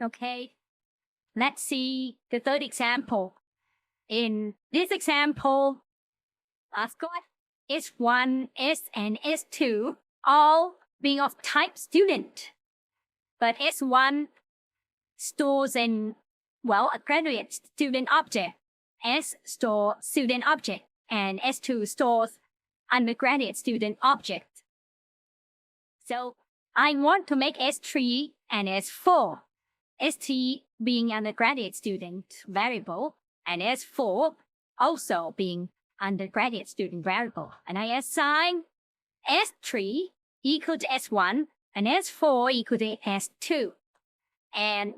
Okay, let's see the third example. In this example, I've got S1, S, and S2 all being of type student. But S1 stores a graduate student object. S store student object, and S2 stores undergraduate student object. So I want to make S3 and S4. S3 being undergraduate student variable, and S4 also being undergraduate student variable. And I assign S3 equal to S1 and S4 equal to S2. And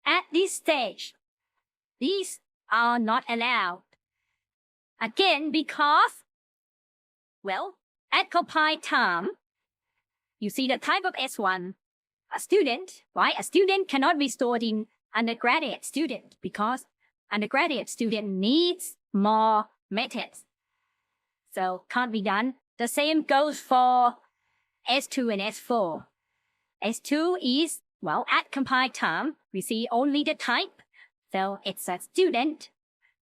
at this stage, these are not allowed. Again, because, at compile time, you see the type of S1, a student, right? A student cannot be stored in undergraduate student because undergraduate student needs more methods. So can't be done. The same goes for S2 and S4. S2 is, at compile time, we see only the type. So it's a student.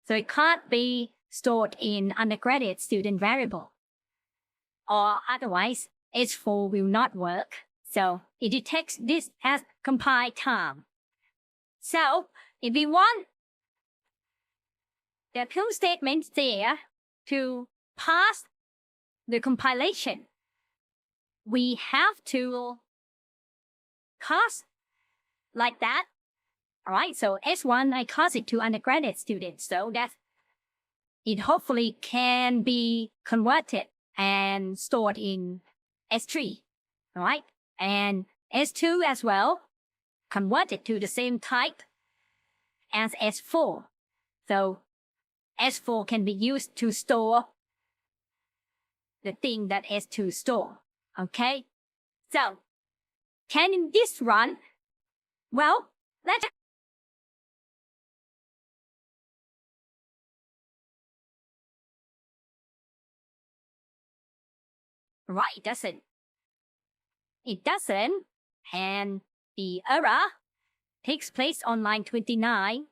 So it can't be stored in undergraduate student variable. Or otherwise, S4 will not work. So it detects this as compile time. So if we want the two statements there to pass the compilation, we have to cast like that. All right, so S1, I cast it to undergraduate students so that it hopefully can be converted and stored in S3. All right, and S2 as well, converted to the same type as S4. So S4 can be used to store the thing that S2 store. Okay, so can this run? Let's right, it doesn't. It doesn't, and the error takes place on line 29.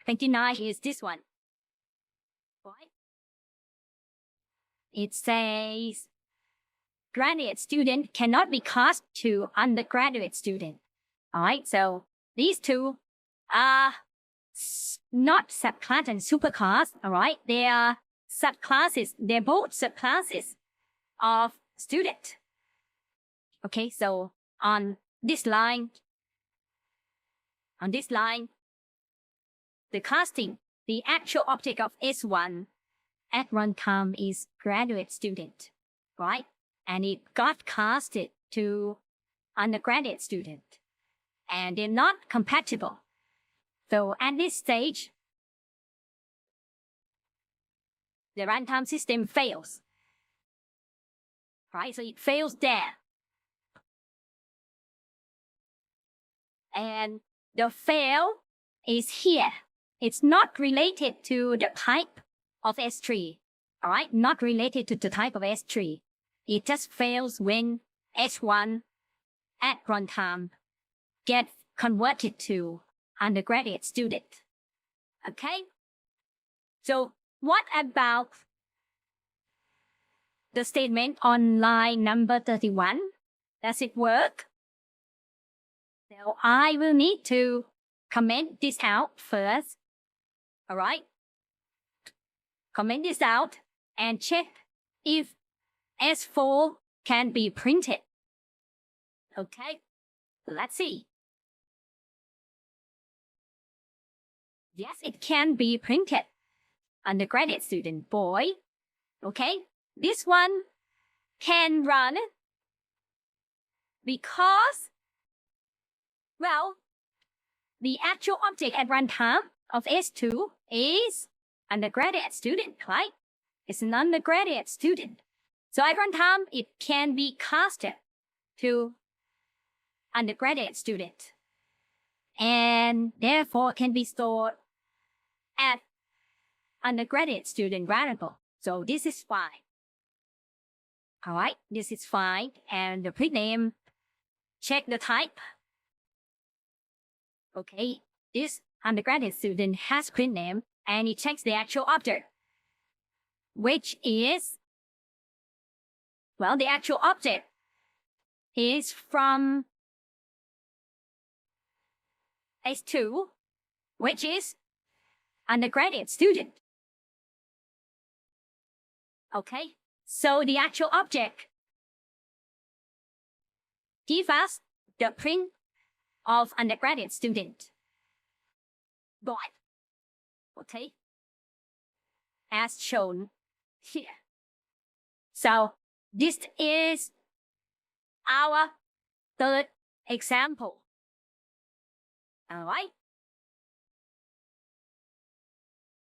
29 is this one. Right? It says graduate student cannot be cast to undergraduate student. All right, so these two are not subclass and superclass. All right, they are subclasses. They're both subclasses of student. Okay, so on this line, the casting, the actual object of S1 at runtime is graduate student, right? And it got casted to undergraduate student, and they're not compatible. So at this stage, the runtime system fails, right? So it fails there. And the fail is here. It's not related to the type of S3, all right? Not related to the type of S3. It just fails when S1 at runtime gets converted to undergraduate student. Okay? So what about the statement on line number 31? Does it work? So I will need to comment this out first. All right? Comment this out and check if S4 can be printed. Okay? Let's see. Yes, it can be printed. Undergraduate student boy. Okay? This one can run because, the actual object at runtime of S2 is undergraduate student, right? It's an undergraduate student. So at runtime, it can be casted to undergraduate student, and therefore can be stored at undergraduate student variable. So this is fine. All right, this is fine. And the print name check the type. Okay, this undergraduate student has print name and it checks the actual object, which is, well, the actual object is from S2, which is undergraduate student. Okay, so the actual object gives us the print of undergraduate student. But, okay, as shown here. So this is our third example. All right.